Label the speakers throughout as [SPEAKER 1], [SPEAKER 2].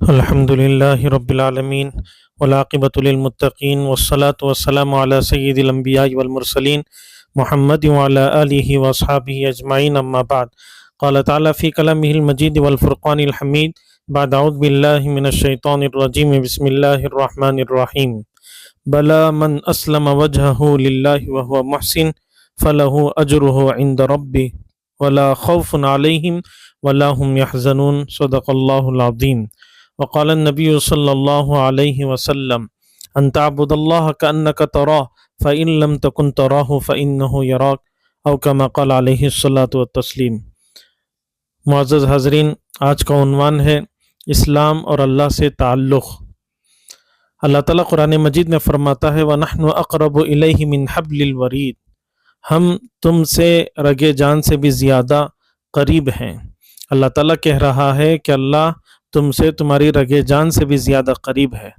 [SPEAKER 1] الحمد للہ رب العالمین والعاقبۃ للمتقین والصلاة والسلام علی سید الانبیاء والمرسلین محمد وعلی آلہ واصحابہ اجمعین اما بعد قال تعالی فی کلامہ المجید والفرقان الحمید بعد اعوذ باللہ من الشیطان الرجیم بسم اللہ الرحمن الرحیم بلا من اسلم وجہہ للہ وہو محسن فلہ اجرہ عند ربہ ولا خوف علیہم ولا هم يحزنون صدق اللہ العظیم وقال النبی صلی اللہ علیہ وسلم ان تعبد اللہ کأنک تراہ فإن لم تکن تراہ فإنہ یراک او کما قال علیہ الصلاۃ والتسلیم۔ معزز حاضرین، آج کا عنوان ہے اسلام اور اللہ سے تعلق۔ اللہ تعالیٰ قرآن مجید میں فرماتا ہے وَنَحْنُ أَقْرَبُ إِلَيْهِ مِنْ حَبْلِ الْوَرِيدِ، ہم تم سے رگے جان سے بھی زیادہ قریب ہیں۔ اللہ تعالیٰ کہہ رہا ہے کہ اللہ تم سے تمہاری رگے جان سے بھی زیادہ قریب ہے۔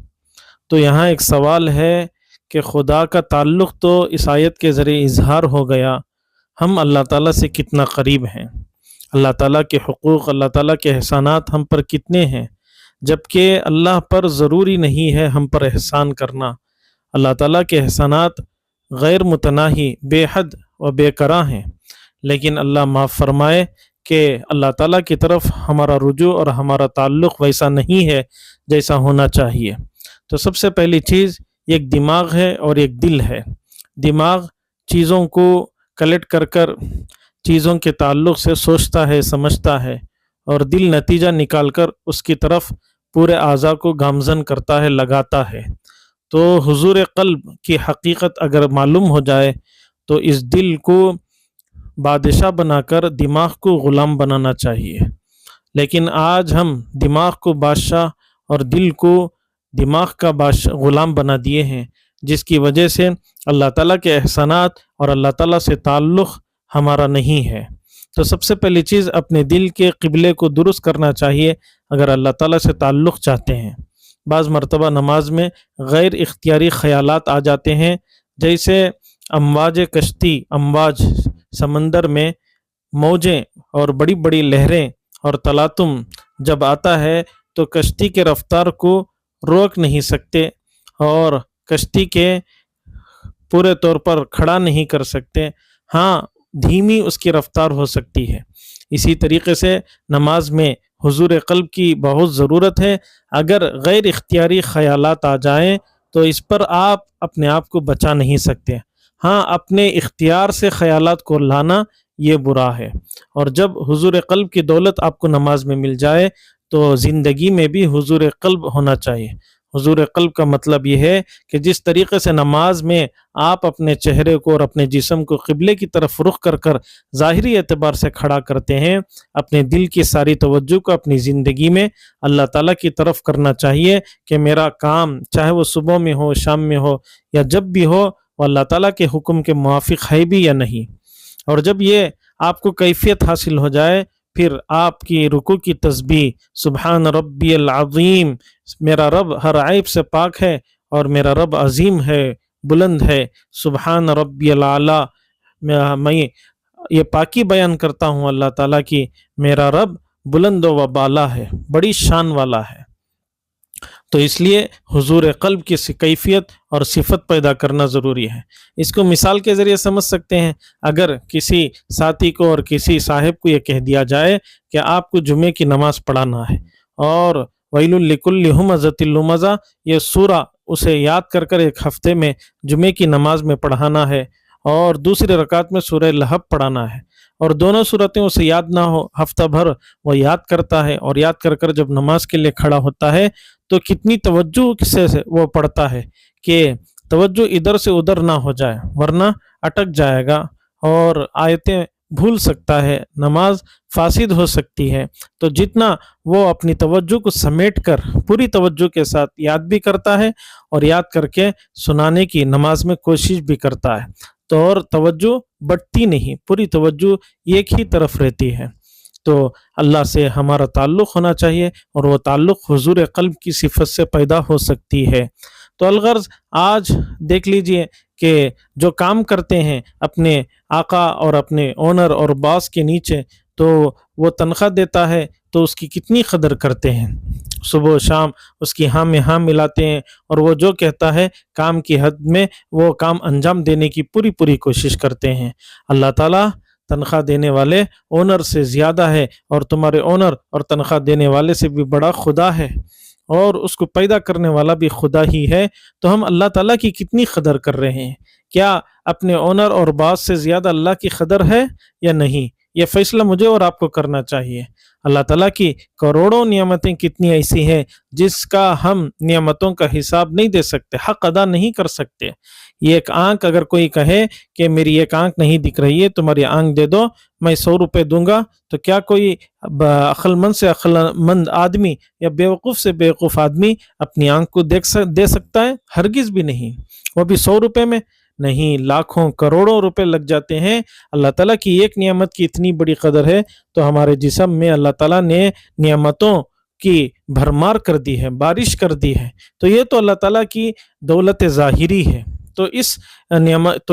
[SPEAKER 1] تو یہاں ایک سوال ہے کہ خدا کا تعلق تو اس آیت کے ذریعے اظہار ہو گیا، ہم اللہ تعالیٰ سے کتنا قریب ہیں؟ اللہ تعالیٰ کے حقوق، اللہ تعالیٰ کے احسانات ہم پر کتنے ہیں؟ جبکہ اللہ پر ضروری نہیں ہے ہم پر احسان کرنا۔ اللہ تعالیٰ کے احسانات غیر متناہی، بے حد و بے کرا ہیں، لیکن اللہ معاف فرمائے کہ اللہ تعالیٰ کی طرف ہمارا رجوع اور ہمارا تعلق ویسا نہیں ہے جیسا ہونا چاہیے۔ تو سب سے پہلی چیز ایک دماغ ہے اور ایک دل ہے۔ دماغ چیزوں کو کلیکٹ کر چیزوں کے تعلق سے سوچتا ہے، سمجھتا ہے، اور دل نتیجہ نکال کر اس کی طرف پورے اعضاء کو گامزن کرتا ہے، لگاتا ہے۔ تو حضور قلب کی حقیقت اگر معلوم ہو جائے تو اس دل کو بادشاہ بنا کر دماغ کو غلام بنانا چاہیے۔ لیکن آج ہم دماغ کو بادشاہ اور دل کو دماغ کا غلام بنا دیے ہیں، جس کی وجہ سے اللہ تعالیٰ کے احسانات اور اللہ تعالیٰ سے تعلق ہمارا نہیں ہے۔ تو سب سے پہلی چیز اپنے دل کے قبلے کو درست کرنا چاہیے اگر اللہ تعالیٰ سے تعلق چاہتے ہیں۔ بعض مرتبہ نماز میں غیر اختیاری خیالات آ جاتے ہیں، جیسے امواج کشتی، امواج سمندر میں موجیں اور بڑی بڑی لہریں اور تلاطم جب آتا ہے تو کشتی کے رفتار کو روک نہیں سکتے اور کشتی کے پورے طور پر کھڑا نہیں کر سکتے، ہاں دھیمی اس کی رفتار ہو سکتی ہے۔ اسی طریقے سے نماز میں حضور قلب کی بہت ضرورت ہے۔ اگر غیر اختیاری خیالات آ جائیں تو اس پر آپ اپنے آپ کو بچا نہیں سکتے، ہاں اپنے اختیار سے خیالات کو لانا یہ برا ہے۔ اور جب حضور قلب کی دولت آپ کو نماز میں مل جائے تو زندگی میں بھی حضور قلب ہونا چاہیے۔ حضور قلب کا مطلب یہ ہے کہ جس طریقے سے نماز میں آپ اپنے چہرے کو اور اپنے جسم کو قبلے کی طرف رخ کر ظاہری اعتبار سے کھڑا کرتے ہیں، اپنے دل کی ساری توجہ کو اپنی زندگی میں اللہ تعالیٰ کی طرف کرنا چاہیے کہ میرا کام چاہے وہ صبح میں ہو، شام میں ہو یا جب بھی ہو، وہ اللہ تعالیٰ کے حکم کے موافق ہے بھی یا نہیں۔ اور جب یہ آپ کو کیفیت حاصل ہو جائے، پھر آپ کی رکوع کی تسبیح سبحان ربی العظیم، میرا رب ہر عیب سے پاک ہے اور میرا رب عظیم ہے، بلند ہے، سبحان ربی العلیٰ، میں یہ پاکی بیان کرتا ہوں اللہ تعالیٰ کی، میرا رب بلند و بالا ہے، بڑی شان والا ہے۔ تو اس لیے حضور قلب کی کیفیت اور صفت پیدا کرنا ضروری ہے۔ اس کو مثال کے ذریعے سمجھ سکتے ہیں۔ اگر کسی ساتھی کو اور کسی صاحب کو یہ کہہ دیا جائے کہ آپ کو جمعے کی نماز پڑھانا ہے اور ویل لکل ہمزۃ لمزہ یہ سورہ اسے یاد کر ایک ہفتے میں جمعے کی نماز میں پڑھانا ہے اور دوسری رکعت میں سورہ لہب پڑھانا ہے، اور دونوں صورتیں اسے یاد نہ ہو، ہفتہ بھر وہ یاد کرتا ہے اور یاد کر جب نماز کے لیے کھڑا ہوتا ہے تو کتنی توجہ سے وہ پڑھتا ہے کہ توجہ ادھر سے ادھر نہ ہو جائے، ورنہ اٹک جائے گا اور آیتیں بھول سکتا ہے، نماز فاسد ہو سکتی ہے۔ تو جتنا وہ اپنی توجہ کو سمیٹ کر پوری توجہ کے ساتھ یاد بھی کرتا ہے اور یاد کر کے سنانے کی نماز میں کوشش بھی کرتا ہے، تو اور توجہ بڑھتی نہیں، پوری توجہ ایک ہی طرف رہتی ہے۔ تو اللہ سے ہمارا تعلق ہونا چاہیے اور وہ تعلق حضور قلب کی صفت سے پیدا ہو سکتی ہے۔ تو الغرض آج دیکھ لیجئے کہ جو کام کرتے ہیں اپنے آقا اور اپنے اونر اور باس کے نیچے، تو وہ تنخواہ دیتا ہے تو اس کی کتنی قدر کرتے ہیں، صبح و شام اس کی ہاں میں ہاں ملاتے ہیں، اور وہ جو کہتا ہے کام کی حد میں وہ کام انجام دینے کی پوری پوری کوشش کرتے ہیں۔ اللہ تعالیٰ تنخواہ دینے والے اونر سے زیادہ ہے، اور تمہارے اونر اور تنخواہ دینے والے سے بھی بڑا خدا ہے، اور اس کو پیدا کرنے والا بھی خدا ہی ہے۔ تو ہم اللہ تعالیٰ کی کتنی قدر کر رہے ہیں؟ کیا اپنے اونر اور باس سے زیادہ اللہ کی قدر ہے یا نہیں؟ یہ فیصلہ مجھے اور آپ کو کرنا چاہیے۔ اللہ تعالیٰ کی کروڑوں نعمتیں کتنی ایسی ہیں جس کا ہم نعمتوں کا حساب نہیں دے سکتے، حق ادا نہیں کر سکتے۔ یہ ایک آنکھ، اگر کوئی کہے کہ میری ایک آنکھ نہیں دکھ رہی ہے، تمہاری آنکھ دے دو، میں 100 روپے دوں گا، تو کیا کوئی عقل مند سے عقل مند آدمی یا بیوقوف سے بیوقوف آدمی اپنی آنکھ کو دے سکتا ہے؟ ہرگز بھی نہیں، وہ بھی 100 روپے میں نہیں، لاکھوں کروڑوں روپے لگ جاتے ہیں۔ اللہ تعالیٰ کی ایک نعمت کی اتنی بڑی قدر ہے، تو ہمارے جسم میں اللہ تعالیٰ نے نعمتوں کی بھرمار کر دی ہے، بارش کر دی ہے، تو یہ تو اللہ تعالیٰ کی دولت ظاہری ہے۔ تو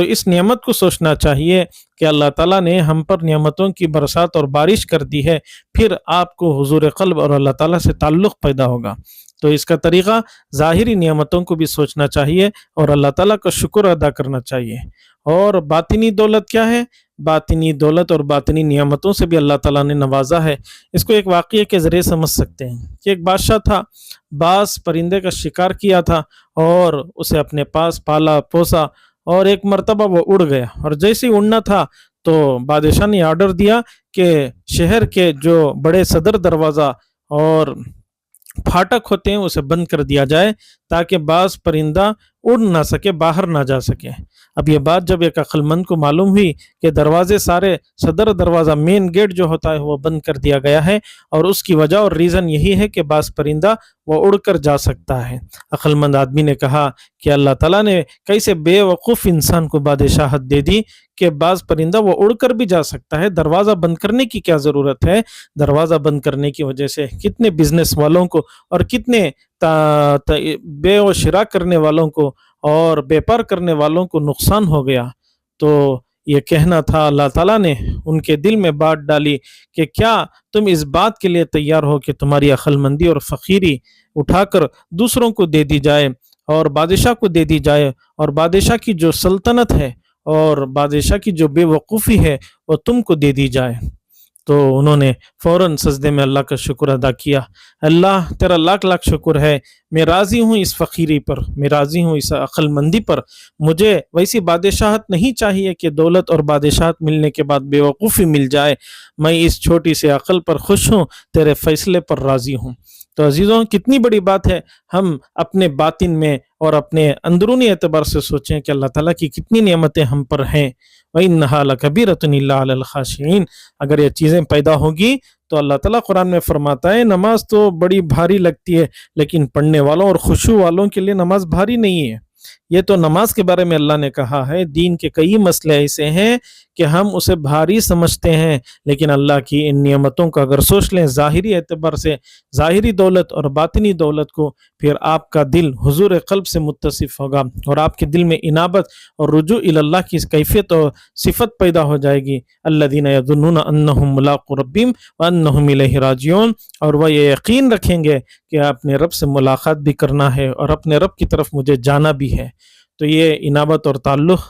[SPEAKER 1] اس نعمت کو سوچنا چاہیے کہ اللہ تعالیٰ نے ہم پر نعمتوں کی برسات اور بارش کر دی ہے، پھر آپ کو حضور قلب اور اللہ تعالیٰ سے تعلق پیدا ہوگا۔ تو اس کا طریقہ ظاہری نعمتوں کو بھی سوچنا چاہیے اور اللہ تعالیٰ کا شکر ادا کرنا چاہیے۔ اور باطنی دولت کیا ہے؟ باطنی دولت اور باطنی نعمتوں سے بھی اللہ تعالیٰ نے نوازا ہے۔ اس کو ایک واقعے کے ذریعے سمجھ سکتے ہیں کہ ایک بادشاہ تھا، باز پرندے کا شکار کیا تھا اور اسے اپنے پاس پالا پوسا، اور ایک مرتبہ وہ اڑ گیا، اور جیسے ہی اڑنا تھا تو بادشاہ نے آرڈر دیا کہ شہر کے جو بڑے صدر دروازہ اور پھاٹک ہوتے ہیں اسے بند کر دیا جائے تاکہ باز پرندہ اڑ نہ سکے، باہر نہ جا سکے۔ اب یہ بات جب ایک عقل مند کو معلوم ہوئی کہ دروازے سارے، صدر دروازہ مین گیٹ جو ہوتا ہے وہ بند کر دیا گیا ہے، اور اس کی وجہ اور ریزن یہی ہے کہ باز پرندہ وہ اڑ کر جا سکتا ہے، عقل مند آدمی نے کہا کہ اللہ تعالیٰ نے کیسے بے وقوف انسان کو بادشاہت دے دی کہ باز پرندہ وہ اڑ کر بھی جا سکتا ہے، دروازہ بند کرنے کی کیا ضرورت ہے؟ دروازہ بند کرنے کی وجہ سے کتنے بزنس والوں کو اور کتنے بے و شراء کرنے والوں کو اور بیپار کرنے والوں کو نقصان ہو گیا۔ تو یہ کہنا تھا، اللہ تعالیٰ نے ان کے دل میں بات ڈالی کہ کیا تم اس بات کے لیے تیار ہو کہ تمہاری عقل مندی اور فقیری اٹھا کر دوسروں کو دے دی جائے اور بادشاہ کو دے دی جائے، اور بادشاہ کی جو سلطنت ہے اور بادشاہ کی جو بے وقوفی ہے وہ تم کو دے دی جائے؟ تو انہوں نے فوراً سجدے میں اللہ کا شکر ادا کیا، اللہ تیرا لاکھ لاکھ شکر ہے، میں راضی ہوں اس فقیری پر، میں راضی ہوں اس عقل مندی پر، مجھے ویسی بادشاہت نہیں چاہیے کہ دولت اور بادشاہت ملنے کے بعد بے وقوفی مل جائے، میں اس چھوٹی سی عقل پر خوش ہوں، تیرے فیصلے پر راضی ہوں۔ تو عزیزوں، کتنی بڑی بات ہے ہم اپنے باطن میں اور اپنے اندرونی اعتبار سے سوچیں کہ اللہ تعالیٰ کی کتنی نعمتیں ہم پر ہیں۔ وَإِنَّهَا لَكَبِيرَةٌ إِلَّا عَلَى الْخَاشِعِينَ، اگر یہ چیزیں پیدا ہوگی تو اللہ تعالیٰ قرآن میں فرماتا ہے نماز تو بڑی بھاری لگتی ہے، لیکن پڑھنے والوں اور خشوع والوں کے لیے نماز بھاری نہیں ہے۔ یہ تو نماز کے بارے میں اللہ نے کہا ہے، دین کے کئی مسئلے ایسے ہیں کہ ہم اسے بھاری سمجھتے ہیں، لیکن اللہ کی ان نعمتوں کا اگر سوچ لیں ظاہری اعتبار سے، ظاہری دولت اور باطنی دولت کو، پھر آپ کا دل حضور قلب سے متصف ہوگا، اور آپ کے دل میں انابت اور رجوع الی اللہ کی کیفیت اور صفت پیدا ہو جائے گی۔ الذین یظنون انہم ملاقو ربہم وانہم الیہ راجعون، اور وہ یہ یقین رکھیں گے کہ اپنے رب سے ملاقات بھی کرنا ہے اور اپنے رب کی طرف مجھے جانا بھی ہے۔ تو یہ انابت اور تعلق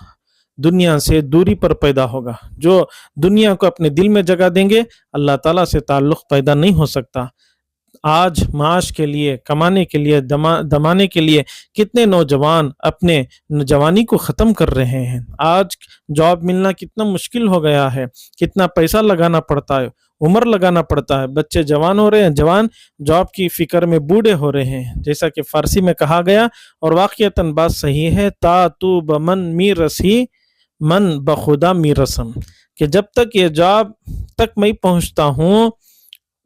[SPEAKER 1] دنیا سے دوری پر پیدا ہوگا۔ جو دنیا کو اپنے دل میں جگہ دیں گے، اللہ تعالیٰ سے تعلق پیدا نہیں ہو سکتا۔ آج معاش کے لیے، کمانے کے لیے، دمانے کے لیے کتنے نوجوان اپنے جوانی کو ختم کر رہے ہیں۔ آج جاب ملنا کتنا مشکل ہو گیا ہے، کتنا پیسہ لگانا پڑتا ہے، عمر لگانا پڑتا ہے، بچے جوان ہو رہے ہیں، جوان جاب کی فکر میں بوڑھے ہو رہے ہیں، جیسا کہ فارسی میں کہا گیا اور واقعتاً بات صحیح ہے، تا تو بمن می رسی من بخدا می رسم، کہ جب تک یہ جاب تک میں پہنچتا ہوں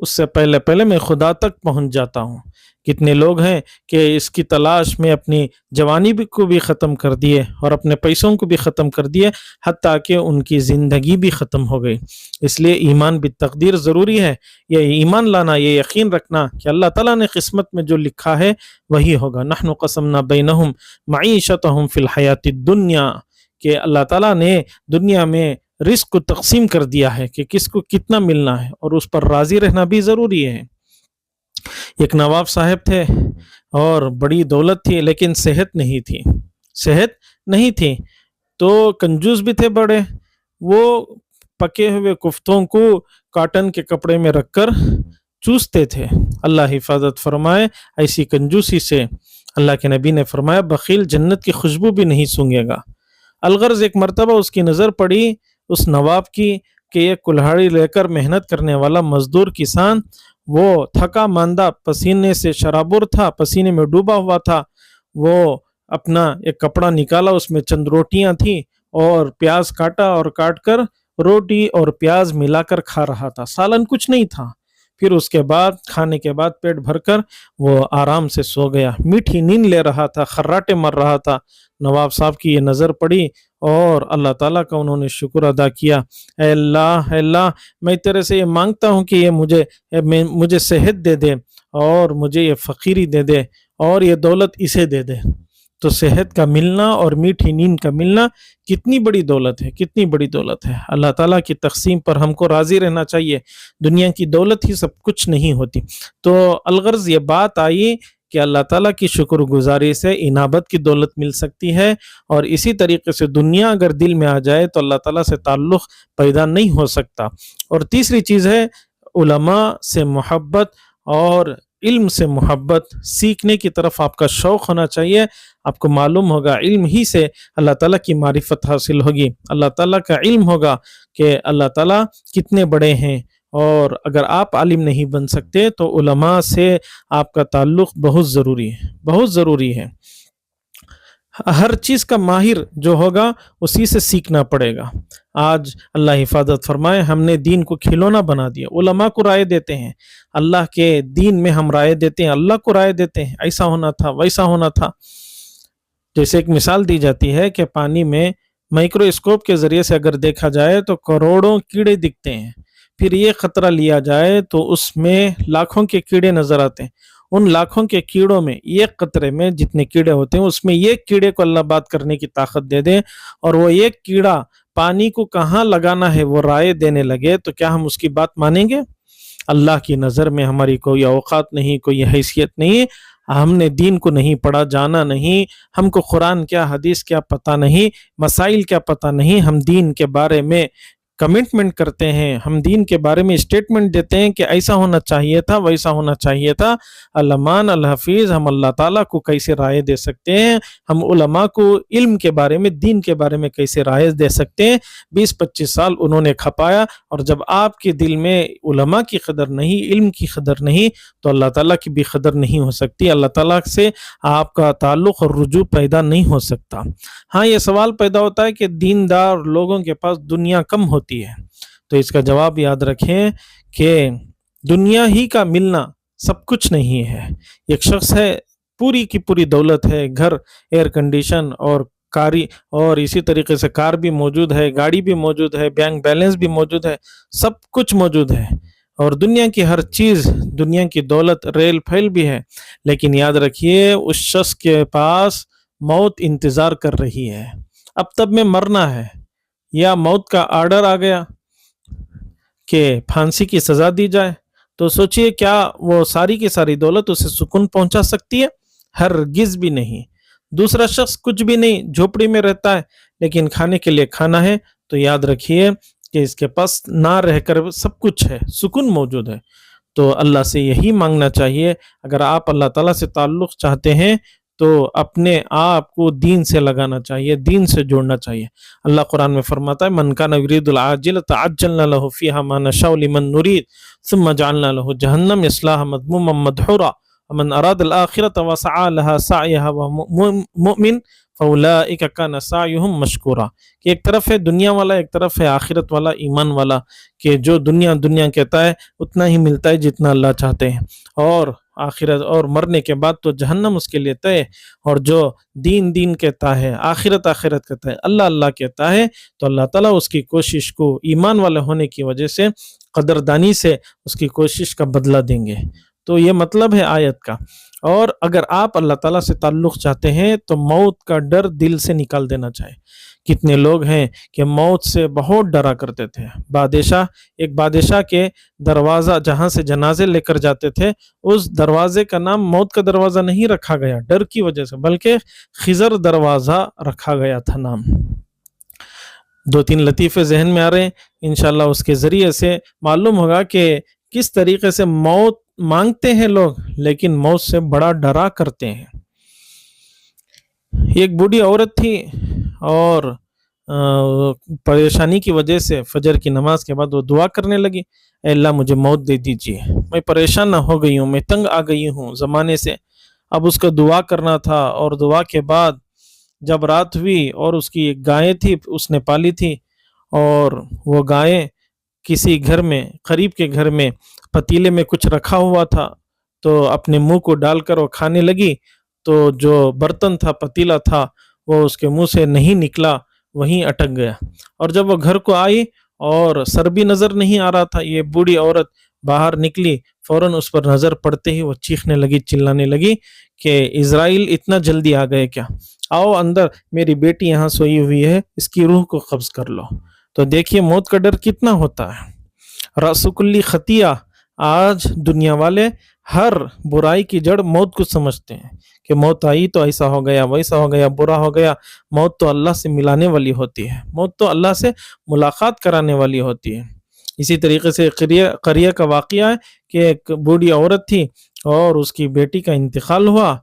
[SPEAKER 1] اس سے پہلے میں خدا تک پہنچ جاتا ہوں۔ کتنے لوگ ہیں کہ اس کی تلاش میں اپنی جوانی کو بھی ختم کر دیے اور اپنے پیسوں کو بھی ختم کر دیے، حتیٰ کہ ان کی زندگی بھی ختم ہو گئی۔ اس لیے ایمان بالتقدیر ضروری ہے، یہ ایمان لانا، یہ یقین رکھنا کہ اللہ تعالیٰ نے قسمت میں جو لکھا ہے وہی ہوگا۔ نحن قسمنا بینہم معیشتہم فی الحیات الدنیا، کہ اللہ تعالیٰ نے دنیا میں رزق کو تقسیم کر دیا ہے کہ کس کو کتنا ملنا ہے، اور اس پر راضی رہنا بھی ضروری ہے۔ ایک نواب صاحب تھے اور بڑی دولت تھی لیکن صحت نہیں تھی تو کنجوس بھی تھے بڑے. وہ پکے ہوئے کفتوں کو کاٹن کے کپڑے میں رکھ کر چوستے تھے. اللہ حفاظت فرمائے ایسی کنجوسی سے. اللہ کے نبی نے فرمایا بخیل جنت کی خوشبو بھی نہیں سونگے گا. الغرض ایک مرتبہ اس کی نظر پڑی اس نواب کی کہ ایک کلہاڑی لے کر محنت کرنے والا مزدور کسان، وہ تھکا ماندہ پسینے سے شرابور تھا، پسینے میں ڈوبا ہوا تھا. وہ اپنا ایک کپڑا نکالا، اس میں چند روٹیاں تھیں اور پیاز کاٹا اور کاٹ کر روٹی اور پیاز ملا کر کھا رہا تھا. سالن کچھ نہیں تھا. پھر اس کے بعد کھانے کے بعد پیٹ بھر کر وہ آرام سے سو گیا. میٹھی نیند لے رہا تھا، خراٹے مر رہا تھا. نواب صاحب کی یہ نظر پڑی اور اللہ تعالیٰ کا انہوں نے شکر ادا کیا. اے اللہ میں تیرے سے یہ مانگتا ہوں کہ یہ مجھے صحت دے دے اور مجھے یہ فقیری دے دے اور یہ دولت اسے دے دے. تو صحت کا ملنا اور میٹھی نیند کا ملنا کتنی بڑی دولت ہے. اللہ تعالیٰ کی تقسیم پر ہم کو راضی رہنا چاہیے. دنیا کی دولت ہی سب کچھ نہیں ہوتی. تو الغرض یہ بات آئی کہ اللہ تعالیٰ کی شکر گزاری سے انابت کی دولت مل سکتی ہے، اور اسی طریقے سے دنیا اگر دل میں آ جائے تو اللہ تعالیٰ سے تعلق پیدا نہیں ہو سکتا. اور تیسری چیز ہے علماء سے محبت اور علم سے محبت. سیکھنے کی طرف آپ کا شوق ہونا چاہیے. آپ کو معلوم ہوگا علم ہی سے اللہ تعالیٰ کی معرفت حاصل ہوگی. اللہ تعالیٰ کا علم ہوگا کہ اللہ تعالیٰ کتنے بڑے ہیں. اور اگر آپ عالم نہیں بن سکتے تو علماء سے آپ کا تعلق بہت ضروری ہے. ہر چیز کا ماہر جو ہوگا اسی سے سیکھنا پڑے گا. آج اللہ حفاظت فرمائے ہم نے دین کو کھلونا بنا دیا. علماء کو رائے دیتے ہیں، اللہ کے دین میں ہم رائے دیتے ہیں، اللہ کو رائے دیتے ہیں ایسا ہونا تھا ویسا ہونا تھا. جیسے ایک مثال دی جاتی ہے کہ پانی میں مائکروسکوپ کے ذریعے سے اگر دیکھا جائے تو کروڑوں کیڑے دکھتے ہیں. پھر یہ خطرہ لیا جائے تو اس میں لاکھوں کے کیڑے نظر آتے ہیں. ان لاکھوں کے کیڑوں میں ایک قطرے میں جتنے کیڑے ہوتے ہیں اس میں ایک کیڑے کو اللہ بات کرنے کی طاقت دے دے اور وہ ایک کیڑا پانی کو کہاں لگانا ہے وہ رائے دینے لگے تو کیا ہم اس کی بات مانیں گے؟ اللہ کی نظر میں ہماری کوئی اوقات نہیں، کوئی حیثیت نہیں. ہم نے دین کو نہیں پڑھا، جانا نہیں. ہم کو قرآن کیا حدیث کیا پتہ نہیں، مسائل کیا پتہ نہیں. ہم دین کے بارے میں کمنٹمنٹ کرتے ہیں، ہم دین کے بارے میں اسٹیٹمنٹ دیتے ہیں کہ ایسا ہونا چاہیے تھا ویسا ہونا چاہیے تھا. علمان الحفیظ ہم اللہ تعالیٰ کو کیسے رائے دے سکتے ہیں؟ ہم علماء کو علم کے بارے میں دین کے بارے میں کیسے رائے دے سکتے ہیں؟ 20-25 سال انہوں نے کھپایا، اور جب آپ کے دل میں علماء کی قدر نہیں، علم کی قدر نہیں، تو اللہ تعالیٰ کی بھی قدر نہیں ہو سکتی. اللہ تعالیٰ سے آپ کا تعلق اور رجوع پیدا نہیں ہو سکتا. ہاں یہ سوال پیدا ہوتا ہے کہ دیندار لوگوں کے پاس دنیا کم ہوتی ہے، تو اس کا جواب یاد رکھیں کہ دنیا ہی کا ملنا سب کچھ نہیں ہے. ایک شخص ہے پوری کی پوری دولت ہے، گھر ایئر کنڈیشن اور کاری، اور اسی طریقے سے کار بھی موجود ہے، گاڑی بھی موجود ہے، بینک بیلنس بھی موجود ہے، سب کچھ موجود ہے، اور دنیا کی ہر چیز، دنیا کی دولت ریل پھیل بھی ہے. لیکن یاد رکھیے اس شخص کے پاس موت انتظار کر رہی ہے. اب تب میں مرنا ہے یا موت کا آرڈر آ گیا کہ پھانسی کی سزا دی جائے، تو سوچئے کیا وہ ساری کی ساری دولت اسے سکون پہنچا سکتی ہے؟ ہرگز بھی نہیں. دوسرا شخص کچھ بھی نہیں، جھوپڑی میں رہتا ہے لیکن کھانے کے لیے کھانا ہے، تو یاد رکھیے کہ اس کے پاس نہ رہ کر سب کچھ ہے، سکون موجود ہے. تو اللہ سے یہی مانگنا چاہیے. اگر آپ اللہ تعالیٰ سے تعلق چاہتے ہیں تو اپنے آپ کو دین سے لگانا چاہیے، دین سے جوڑنا چاہیے. اللہ قرآن میں فرماتا ہے من کان یرید العاجلۃ عجلنا له فیہا ما نشاء لمن نرید ثم جعلنا له جہنم یصلاها مذموما مدحورا ومن اراد الآخرۃ وسعى لها سعیها وهو مؤمن فاولئک کان سعیهم مشکورا. کہ ایک طرف ہے دنیا والا، ایک طرف ہے آخرت والا، ایمان والا، کہ جو دنیا کہتا ہے اتنا ہی ملتا ہے جتنا اللہ چاہتے ہیں، اور آخرت اور مرنے کے بعد تو جہنم اس کے لیے طے. اور جو دین کہتا ہے، آخرت کہتا ہے، اللہ کہتا ہے، تو اللہ تعالیٰ اس کی کوشش کو ایمان والے ہونے کی وجہ سے قدردانی سے اس کی کوشش کا بدلہ دیں گے. تو یہ مطلب ہے آیت کا. اور اگر آپ اللہ تعالیٰ سے تعلق چاہتے ہیں تو موت کا ڈر دل سے نکال دینا چاہیے، کتنے لوگ ہیں کہ موت سے بہت ڈرا کرتے تھے۔ ایک بادشاہ کے دروازہ جہاں سے جنازے لے کر جاتے تھے، اس دروازے کا نام موت کا دروازہ نہیں رکھا گیا ڈر کی وجہ سے، بلکہ خضر دروازہ رکھا گیا تھا نام۔ 2-3 لطیفے ذہن میں آ رہے ہیں، انشاءاللہ اس کے ذریعے سے معلوم ہوگا کہ کس طریقے سے موت مانگتے ہیں لوگ لیکن موت سے بڑا ڈرا کرتے ہیں۔ ایک بوڑھی عورت تھی اور پریشانی کی وجہ سے فجر کی نماز کے بعد وہ دعا کرنے لگی، اے اللہ مجھے موت دے دیجیے، میں پریشان نہ ہو گئی ہوں، میں تنگ آ گئی ہوں زمانے سے۔ اب اس کو دعا کرنا تھا، اور دعا کے بعد جب رات ہوئی اور اس کی ایک گائے تھی اس نے پالی تھی، اور وہ گائے کسی گھر میں قریب کے گھر میں پتیلے میں کچھ رکھا ہوا تھا، تو اپنے منہ کو ڈال کر وہ کھانے لگی، تو جو برتن تھا پتیلا تھا وہ اس کے منہ سے نہیں نکلا، وہیں اٹک گیا۔ اور جب وہ گھر کو آئی اور سر بھی نظر نہیں آ رہا تھا، یہ بوڑھی عورت باہر نکلی، فوراً اس پر نظر پڑتے ہی وہ چیخنے لگی، چلانے لگی کہ اسرائیل اتنا جلدی آ گئے کیا، آؤ اندر، میری بیٹی یہاں سوئی ہوئی ہے، اس کی روح کو قبض کر لو۔ تو دیکھیے موت کا ڈر کتنا ہوتا ہے۔ رأس کلی خطیہ، آج دنیا والے ہر برائی کی جڑ موت کو سمجھتے ہیں کہ موت آئی تو ایسا ہو گیا، ویسا ہو گیا، برا ہو گیا۔ موت تو اللہ سے ملانے والی ہوتی ہے، موت تو اللہ سے ملاقات کرانے والی ہوتی ہے۔ اسی طریقے سے قریہ کا واقعہ ہے کہ ایک بوڑھی عورت تھی اور اس کی بیٹی کا انتقال ہوا۔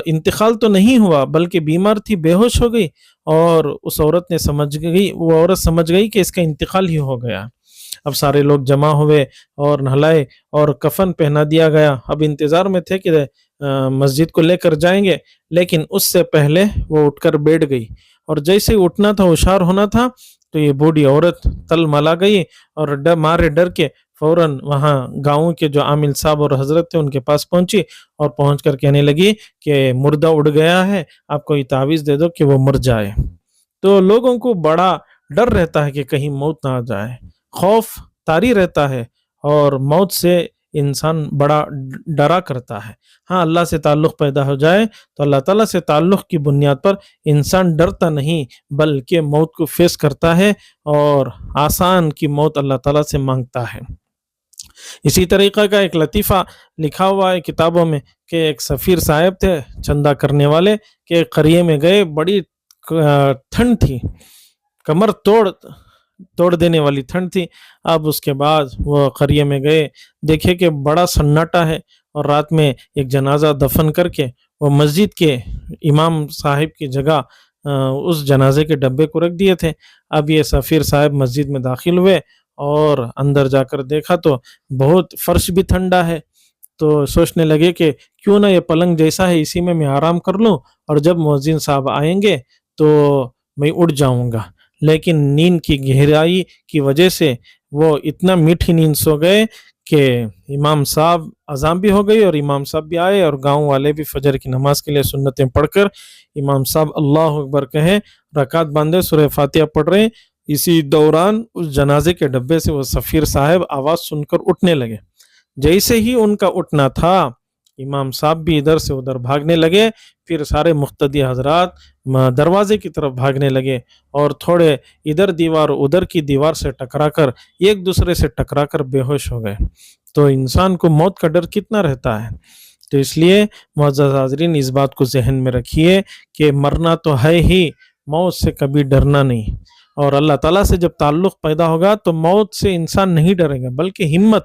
[SPEAKER 1] انتقال تو نہیں ہوا بلکہ بیمار تھی، بے ہوش ہو گئی، اور وہ عورت سمجھ گئی کہ اس کا انتقال ہی ہو گیا۔ اب سارے لوگ جمع ہوئے اور نہلائے اور کفن پہنا دیا گیا۔ اب انتظار میں تھے کہ مسجد کو لے کر جائیں گے، لیکن اس سے پہلے وہ اٹھ کر بیٹھ گئی، اور جیسے اٹھنا تھا، ہوشیار ہونا تھا، تو یہ بوڑھی عورت تل ملا گئی اور مارے ڈر کے فوراً وہاں گاؤں کے جو عامل صاحب اور حضرت تھے ان کے پاس پہنچی، اور پہنچ کر کہنے لگی کہ مردہ اڑ گیا ہے، آپ کوئی تعویذ دے دو کہ وہ مر جائے۔ تو لوگوں کو بڑا ڈر رہتا ہے کہ کہیں موت نہ آ جائے، خوف طاری رہتا ہے، اور موت سے انسان بڑا ڈرا کرتا ہے۔ ہاں، اللہ سے تعلق پیدا ہو جائے تو اللہ تعالیٰ سے تعلق کی بنیاد پر انسان ڈرتا نہیں بلکہ موت کو فیس کرتا ہے، اور آسان کی موت اللہ تعالیٰ سے مانگتا ہے۔ اسی طریقہ کا ایک لطیفہ لکھا ہوا ہے کتابوں میں کہ ایک سفیر صاحب تھے چندہ کرنے والے، کہ ایک قریے میں گئے، بڑی ٹھنڈ تھی، کمر توڑ دینے والی ٹھنڈ تھی۔ اب اس کے بعد وہ قریے میں گئے، دیکھے کہ بڑا سناٹا ہے، اور رات میں ایک جنازہ دفن کر کے وہ مسجد کے امام صاحب کی جگہ اس جنازے کے ڈبے کو رکھ دیے تھے۔ اب یہ سفیر صاحب مسجد میں داخل ہوئے اور اندر جا کر دیکھا تو بہت فرش بھی ٹھنڈا ہے، تو سوچنے لگے کہ کیوں نہ یہ پلنگ جیسا ہے اسی میں آرام کر لوں، اور جب مؤذن صاحب آئیں گے تو میں اٹھ جاؤں گا۔ لیکن نیند کی گہرائی کی وجہ سے وہ اتنا میٹھی نیند سو گئے کہ امام صاحب اذان بھی ہو گئی اور امام صاحب بھی آئے، اور گاؤں والے بھی فجر کی نماز کے لیے سنتیں پڑھ کر امام صاحب اللہ اکبر کہیں، رکعت باندھے، سورہ فاتحہ پڑھ رہے ہیں، اسی دوران اس جنازے کے ڈبے سے وہ سفیر صاحب آواز سن کر اٹھنے لگے۔ جیسے ہی ان کا اٹھنا تھا، امام صاحب بھی ادھر سے ادھر بھاگنے لگے، پھر سارے مقتدی حضرات دروازے کی طرف بھاگنے لگے، اور تھوڑے ادھر دیوار ادھر کی دیوار سے ٹکرا کر ایک دوسرے سے ٹکرا کر بے ہوش ہو گئے۔ تو انسان کو موت کا ڈر کتنا رہتا ہے۔ تو اس لیے معزز حاضرین، اس بات کو ذہن میں رکھیے کہ مرنا تو ہے ہی، موت سے کبھی ڈرنا نہیں، اور اللہ تعالیٰ سے جب تعلق پیدا ہوگا تو موت سے انسان نہیں ڈرے گا بلکہ ہمت۔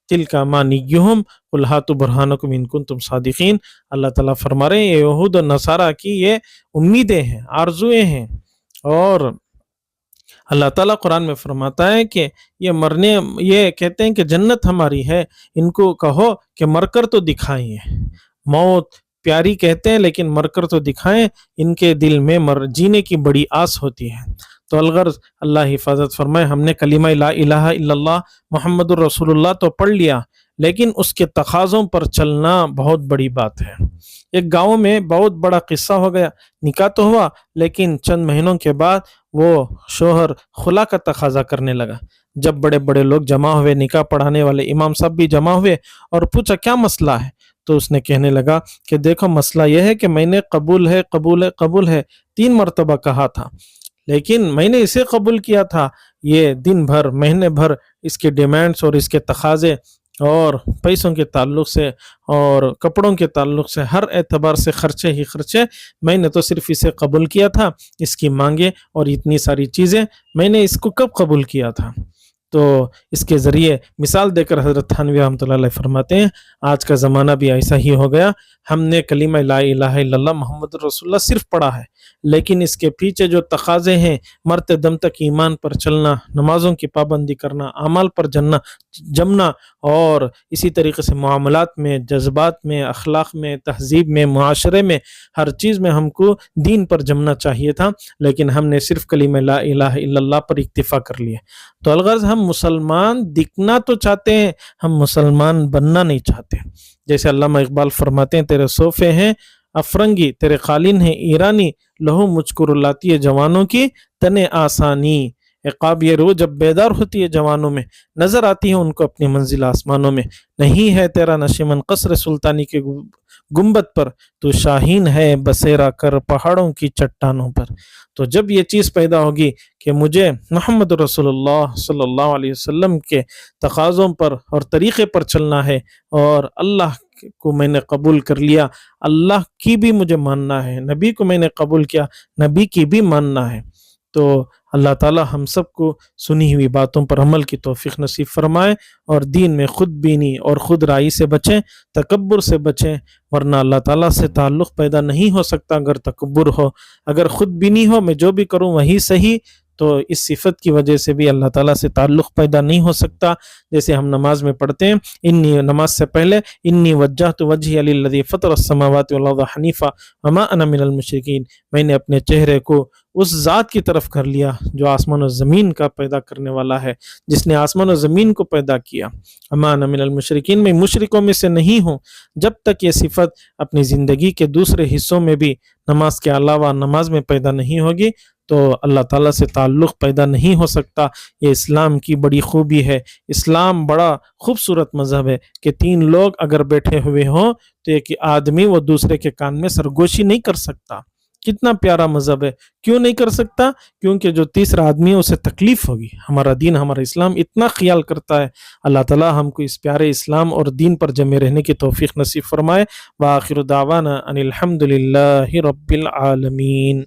[SPEAKER 1] تلک امانیہم قل ہاتوا برہانکم ان کنتم صادقین، اللہ تعالیٰ فرما رہے ہیں یہود و نصارہ کی یہ امیدیں ہیں، آرزویں ہیں، اور اللہ تعالیٰ قرآن میں فرماتا ہے کہ یہ کہتے ہیں کہ جنت ہماری ہے، ان کو کہو کہ مر کر تو دکھائیں، موت پیاری کہتے ہیں لیکن مر کر تو دکھائیں، ان کے دل میں جینے کی بڑی آس ہوتی ہے۔ تو الغرض اللہ حفاظت فرمائے، ہم نے کلمہ لا الہ الا اللہ محمد الرسول اللہ تو پڑھ لیا، لیکن اس کے تقاضوں پر چلنا بہت بڑی بات ہے۔ ایک گاؤں میں بہت بڑا قصہ ہو گیا، نکاح تو ہوا لیکن چند مہینوں کے بعد وہ شوہر خلا کا تقاضا کرنے لگا۔ جب بڑے بڑے لوگ جمع ہوئے، نکاح پڑھانے والے امام صاحب بھی جمع ہوئے، اور پوچھا کیا مسئلہ ہے، تو اس نے کہنے لگا کہ دیکھو مسئلہ یہ ہے کہ میں نے قبول ہے 3 مرتبہ کہا تھا، لیکن میں نے اسے قبول کیا تھا، یہ دن بھر مہینے بھر اس کے ڈیمانڈس اور اس کے تقاضے اور پیسوں کے تعلق سے اور کپڑوں کے تعلق سے ہر اعتبار سے خرچے ہی خرچے، میں نے تو صرف اسے قبول کیا تھا، اس کی مانگیں اور اتنی ساری چیزیں میں نے اس کو کب قبول کیا تھا؟ تو اس کے ذریعے مثال دے کر حضرت تھانوی رحمۃ اللہ علیہ فرماتے ہیں آج کا زمانہ بھی ایسا ہی ہو گیا، ہم نے کلمہ لا الہ الا اللہ محمد رسول اللہ صرف پڑھا ہے، لیکن اس کے پیچھے جو تقاضے ہیں، مرتے دم تک ایمان پر چلنا، نمازوں کی پابندی کرنا، اعمال پر جمنا اور اسی طریقے سے معاملات میں، جذبات میں، اخلاق میں، تہذیب میں، معاشرے میں، ہر چیز میں ہم کو دین پر جمنا چاہیے تھا، لیکن ہم نے صرف کلمہ لا الہ الا اللہ پر اکتفا کر لیا۔ تو الغرض ہم مسلمان دکھنا تو چاہتے ہیں، ہم مسلمان بننا نہیں چاہتے۔ جیسے علامہ اقبال فرماتے ہیں تیرے صوفے ہیں افرنگی، تیرے قالین ہیں ایرانی، لہو مجھ کو رلاتی ہے جوانوں کی تنے آسانی۔ عقاب یہ روح جب بیدار ہوتی ہے جوانوں میں، نظر آتی ہے ان کو اپنی منزل آسمانوں میں، نہیں ہے تیرا نشیمن قصر سلطانی کے گنبد پر، تو شاہین ہے بسیرا کر پہاڑوں کی چٹانوں پر۔ تو جب یہ چیز پیدا ہوگی کہ مجھے محمد رسول اللہ صلی اللہ علیہ وسلم کے تقاضوں پر اور طریقے پر چلنا ہے اور اللہ کو میں نے قبول کر لیا، اللہ کی بھی مجھے ماننا ہے، نبی کو میں نے قبول کیا، نبی کی بھی ماننا ہے، تو اللہ تعالی ہم سب کو سنی ہوئی باتوں پر عمل کی توفیق نصیب فرمائے اور دین میں خود بینی اور خود رائے سے بچیں، تکبر سے بچیں، ورنہ اللہ تعالیٰ سے تعلق پیدا نہیں ہو سکتا اگر تکبر ہو، اگر خود بینی ہو میں جو بھی کروں وہی صحیح، تو اس صفت کی وجہ سے بھی اللہ تعالیٰ سے تعلق پیدا نہیں ہو سکتا۔ جیسے ہم نماز میں پڑھتے ہیں نماز سے پہلے انی وجہت وجہی للذی فطر السماوات والارض حنیفا وما انا من المشرکین، میں نے اپنے چہرے کو اس ذات کی طرف کر لیا جو آسمان و زمین کا پیدا کرنے والا ہے، جس نے آسمان و زمین کو پیدا کیا، وما انا من المشرکین، میں مشرکوں میں سے نہیں ہوں۔ جب تک یہ صفت اپنی زندگی کے دوسرے حصوں میں بھی نماز کے علاوہ نماز میں پیدا نہیں ہوگی تو اللہ تعالیٰ سے تعلق پیدا نہیں ہو سکتا۔ یہ اسلام کی بڑی خوبی ہے، اسلام بڑا خوبصورت مذہب ہے کہ تین لوگ اگر بیٹھے ہوئے ہوں تو ایک آدمی وہ دوسرے کے کان میں سرگوشی نہیں کر سکتا۔ کتنا پیارا مذہب ہے، کیوں نہیں کر سکتا؟ کیونکہ جو تیسرا آدمی ہے اسے تکلیف ہوگی۔ ہمارا دین، ہمارا اسلام اتنا خیال کرتا ہے۔ اللہ تعالیٰ ہم کو اس پیارے اسلام اور دین پر جمے رہنے کی توفیق نصیب فرمائے۔ وآخر دعوانا ان الحمد للہ رب العالمین۔